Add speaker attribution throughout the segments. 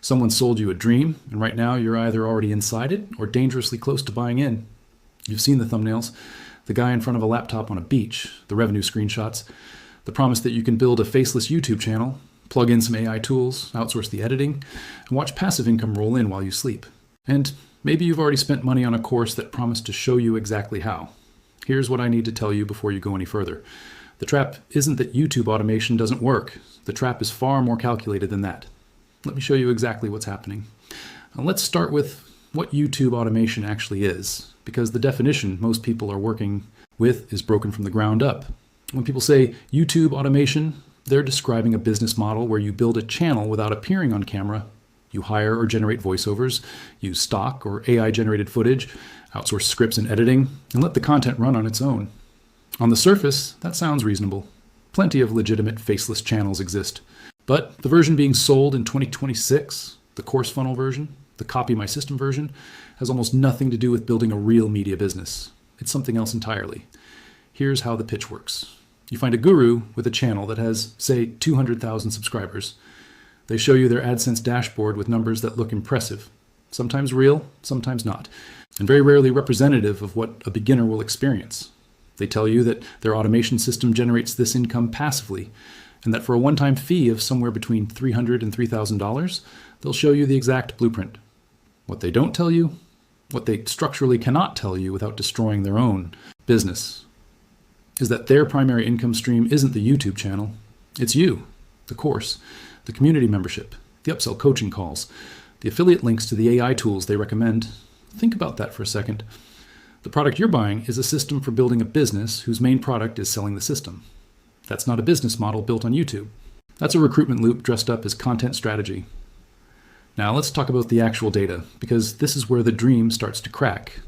Speaker 1: Someone sold you a dream, and right now you're either already inside it or dangerously close to buying in. You've seen the thumbnails, the guy in front of a laptop on a beach, the revenue screenshots, the promise that you can build a faceless YouTube channel, plug in some AI tools, outsource the editing, and watch passive income roll in while you sleep. And maybe you've already spent money on a course that promised to show you exactly how. Here's what I need to tell you before you go any further. The trap isn't that YouTube automation doesn't work. The trap is far more calculated than that. Let me show you exactly what's happening. Now, let's start with what YouTube automation actually is, because the definition most people are working with is broken from the ground up. When people say YouTube automation, they're describing a business model where you build a channel without appearing on camera. You hire or generate voiceovers, use stock or AI-generated footage, outsource scripts and editing, and let the content run on its own. On the surface, that sounds reasonable. Plenty of legitimate faceless channels exist. But the version being sold in 2026, the course funnel version, the copy my system version, has almost nothing to do with building a real media business. It's something else entirely. Here's how the pitch works. You find a guru with a channel that has, say, 200,000 subscribers. They show you their AdSense dashboard with numbers that look impressive, sometimes real, sometimes not, and very rarely representative of what a beginner will experience. They tell you that their automation system generates this income passively, and that for a one-time fee of somewhere between $300 and $3,000, they'll show you the exact blueprint. What they don't tell you, what they structurally cannot tell you without destroying their own business, is that their primary income stream isn't the YouTube channel. It's you, the course, the community membership, the upsell coaching calls, the affiliate links to the AI tools they recommend. Think about that for a second. The product you're buying is a system for building a business whose main product is selling the system. That's not a business model built on YouTube. That's a recruitment loop dressed up as content strategy. Now let's talk about the actual data, because this is where the dream starts to crack.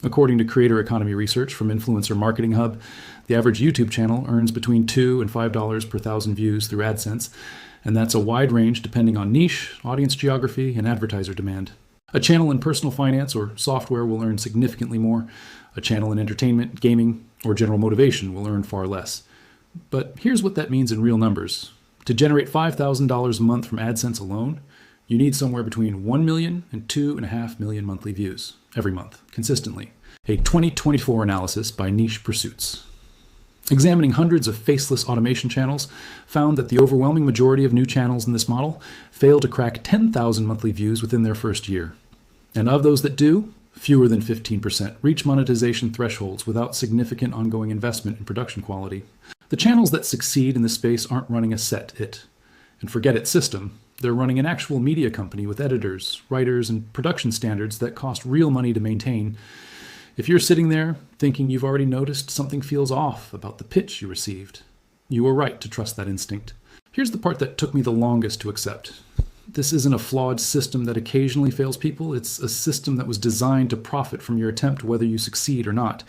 Speaker 1: According to creator economy research from Influencer Marketing Hub, the average YouTube channel earns between $2 and $5 per thousand views through AdSense, and that's a wide range depending on niche, audience geography, and advertiser demand. A channel in personal finance or software will earn significantly more. A channel in entertainment, gaming, or general motivation will earn far less. But here's what that means in real numbers. To generate $5,000 a month from AdSense alone, you need somewhere between 1 million and 2.5 million monthly views every month, consistently. A 2024 analysis by Niche Pursuits, examining hundreds of faceless automation channels, found that the overwhelming majority of new channels in this model fail to crack 10,000 monthly views within their first year. And of those that do, fewer than 15% reach monetization thresholds without significant ongoing investment in production quality. The channels that succeed in this space aren't running a set it and forget it system. They're running an actual media company with editors, writers, and production standards that cost real money to maintain. If you're sitting there thinking you've already noticed something feels off about the pitch you received, you were right to trust that instinct. Here's the part that took me the longest to accept. This isn't a flawed system that occasionally fails people. It's a system that was designed to profit from your attempt whether you succeed or not.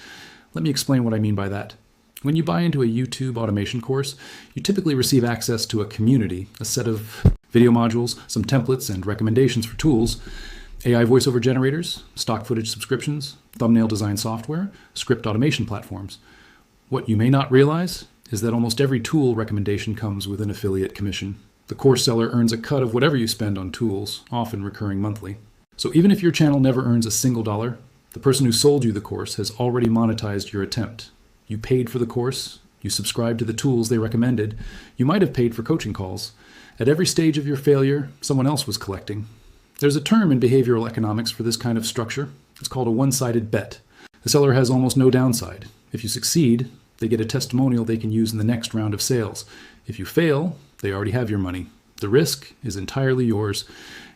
Speaker 1: Let me explain what I mean by that. When you buy into a YouTube automation course, you typically receive access to a community, a set of video modules, some templates and recommendations for tools, AI voiceover generators, stock footage subscriptions, thumbnail design software, script automation platforms. What you may not realize is that almost every tool recommendation comes with an affiliate commission. The course seller earns a cut of whatever you spend on tools, often recurring monthly. So even if your channel never earns a single dollar, the person who sold you the course has already monetized your attempt. You paid for the course, you subscribed to the tools they recommended, you might have paid for coaching calls. At every stage of your failure, someone else was collecting. There's a term in behavioral economics for this kind of structure. It's called a one-sided bet. The seller has almost no downside. If you succeed, they get a testimonial they can use in the next round of sales. If you fail, they already have your money. The risk is entirely yours,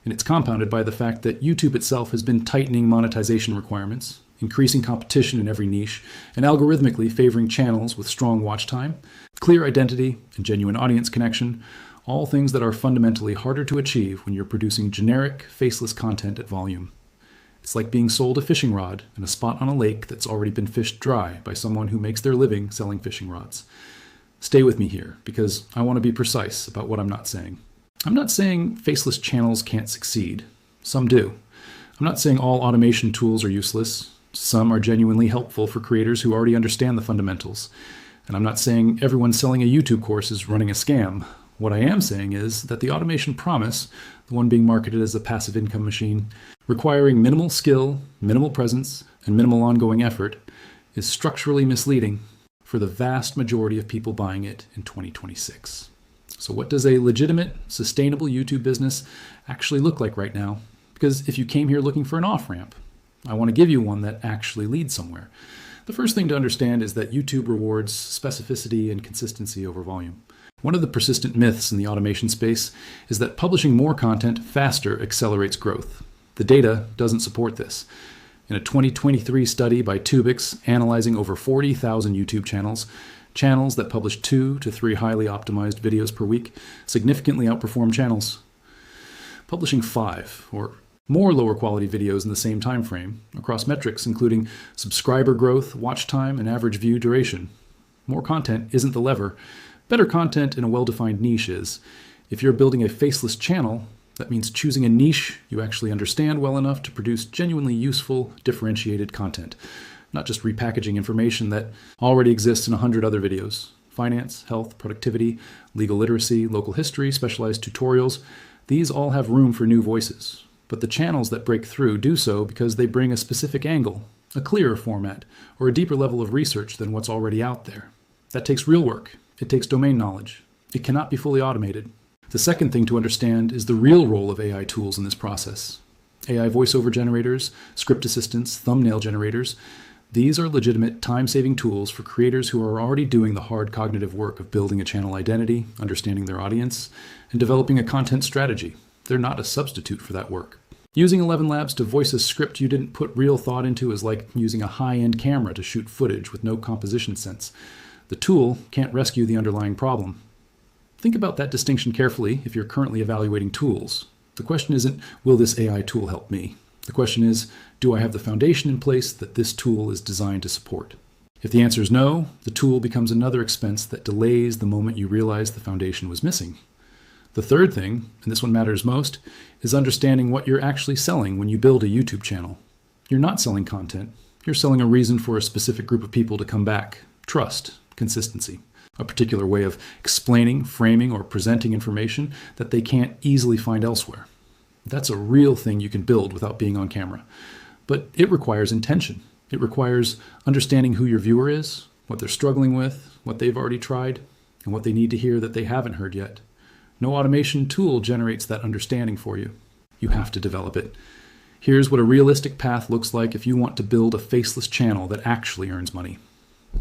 Speaker 1: and it's compounded by the fact that YouTube itself has been tightening monetization requirements, increasing competition in every niche, and algorithmically favoring channels with strong watch time, clear identity, and genuine audience connection, all things that are fundamentally harder to achieve when you're producing generic, faceless content at volume. It's like being sold a fishing rod in a spot on a lake that's already been fished dry by someone who makes their living selling fishing rods. Stay with me here, because I want to be precise about what I'm not saying. I'm not saying faceless channels can't succeed. Some do. I'm not saying all automation tools are useless. Some are genuinely helpful for creators who already understand the fundamentals. And I'm not saying everyone selling a YouTube course is running a scam. What I am saying is that the automation promise, the one being marketed as a passive income machine, requiring minimal skill, minimal presence, and minimal ongoing effort, is structurally misleading for the vast majority of people buying it in 2026. So what does a legitimate, sustainable YouTube business actually look like right now? Because if you came here looking for an off-ramp, I want to give you one that actually leads somewhere. The first thing to understand is that YouTube rewards specificity and consistency over volume. One of the persistent myths in the automation space is that publishing more content faster accelerates growth. The data doesn't support this. In a 2023 study by Tubix analyzing over 40,000 YouTube channels, channels that publish 2 to 3 highly optimized videos per week significantly outperform channels publishing 5 or more lower quality videos in the same time frame across metrics including subscriber growth, watch time, and average view duration. More content isn't the lever. Better content in a well-defined niche is. If you're building a faceless channel, that means choosing a niche you actually understand well enough to produce genuinely useful, differentiated content, not just repackaging information that already exists in 100 other videos. Finance, health, productivity, legal literacy, local history, specialized tutorials, these all have room for new voices. But the channels that break through do so because they bring a specific angle, a clearer format, or a deeper level of research than what's already out there. That takes real work. It takes domain knowledge. It cannot be fully automated. The second thing to understand is the real role of AI tools in this process. AI voiceover generators, script assistants, thumbnail generators, these are legitimate time-saving tools for creators who are already doing the hard cognitive work of building a channel identity, understanding their audience, and developing a content strategy. They're not a substitute for that work. Using 11 Labs to voice a script you didn't put real thought into is like using a high-end camera to shoot footage with no composition sense. The tool can't rescue the underlying problem. Think about that distinction carefully if you're currently evaluating tools. The question isn't, will this AI tool help me? The question is, do I have the foundation in place that this tool is designed to support? If the answer is no, the tool becomes another expense that delays the moment you realize the foundation was missing. The third thing, and this one matters most, is understanding what you're actually selling when you build a YouTube channel. You're not selling content. You're selling a reason for a specific group of people to come back. Trust, consistency, a particular way of explaining, framing, or presenting information that they can't easily find elsewhere. That's a real thing you can build without being on camera. But it requires intention. It requires understanding who your viewer is, what they're struggling with, what they've already tried, and what they need to hear that they haven't heard yet. No automation tool generates that understanding for you. You have to develop it. Here's what a realistic path looks like if you want to build a faceless channel that actually earns money.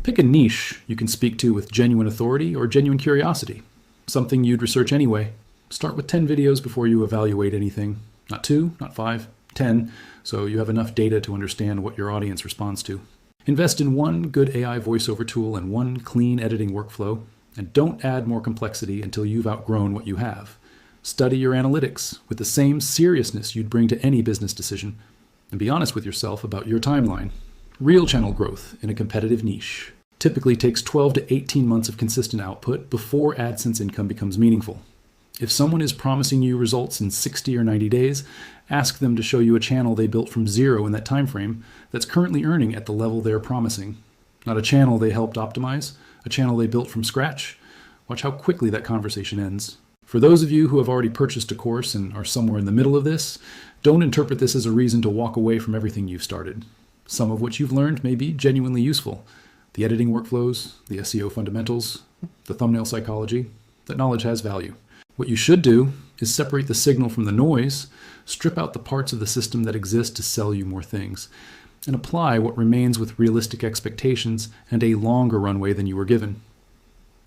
Speaker 1: Pick a niche you can speak to with genuine authority or genuine curiosity, something you'd research anyway. Start with 10 videos before you evaluate anything. Not 2, not 5, 10, so you have enough data to understand what your audience responds to. Invest in one good AI voiceover tool and one clean editing workflow, and don't add more complexity until you've outgrown what you have. Study your analytics with the same seriousness you'd bring to any business decision, and be honest with yourself about your timeline. Real channel growth in a competitive niche typically takes 12 to 18 months of consistent output before AdSense income becomes meaningful. If someone is promising you results in 60 or 90 days, ask them to show you a channel they built from zero in that time frame that's currently earning at the level they're promising. Not a channel they helped optimize, a channel they built from scratch. Watch how quickly that conversation ends. For those of you who have already purchased a course and are somewhere in the middle of this, don't interpret this as a reason to walk away from everything you've started. Some of what you've learned may be genuinely useful. The editing workflows, the SEO fundamentals, the thumbnail psychology. That knowledge has value. What you should do is separate the signal from the noise, strip out the parts of the system that exist to sell you more things, and apply what remains with realistic expectations and a longer runway than you were given.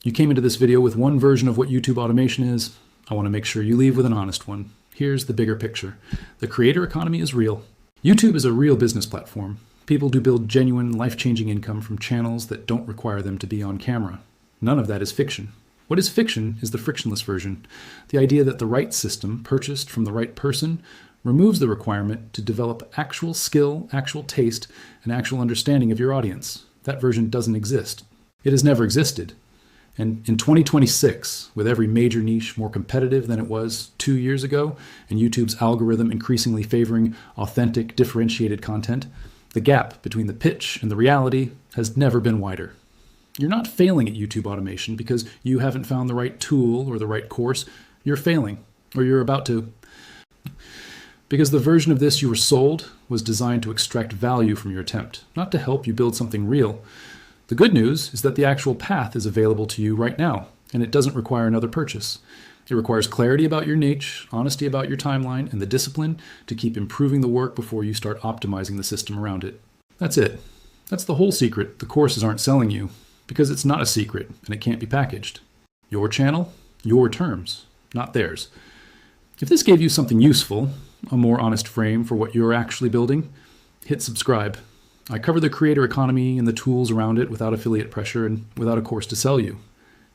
Speaker 1: You came into this video with one version of what YouTube automation is. I want to make sure you leave with an honest one. Here's the bigger picture. The creator economy is real. YouTube is a real business platform. People do build genuine, life-changing income from channels that don't require them to be on camera. None of that is fiction. What is fiction is the frictionless version, the idea that the right system, purchased from the right person, removes the requirement to develop actual skill, actual taste, and actual understanding of your audience. That version doesn't exist. It has never existed. And in 2026, with every major niche more competitive than it was 2 years ago, and YouTube's algorithm increasingly favoring authentic, differentiated content, the gap between the pitch and the reality has never been wider. You're not failing at YouTube automation because you haven't found the right tool or the right course. You're failing, or you're about to. Because the version of this you were sold was designed to extract value from your attempt, not to help you build something real. The good news is that the actual path is available to you right now, and it doesn't require another purchase. It requires clarity about your niche, honesty about your timeline, and the discipline to keep improving the work before you start optimizing the system around it. That's it. That's the whole secret the courses aren't selling you, because it's not a secret and it can't be packaged. Your channel, your terms, not theirs. If this gave you something useful, a more honest frame for what you're actually building, hit subscribe. I cover the creator economy and the tools around it without affiliate pressure and without a course to sell you.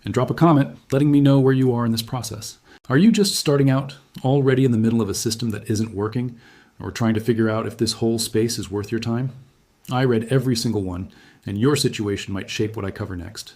Speaker 1: And drop a comment letting me know where you are in this process. Are you just starting out, already in the middle of a system that isn't working, or trying to figure out if this whole space is worth your time? I read every single one, and your situation might shape what I cover next.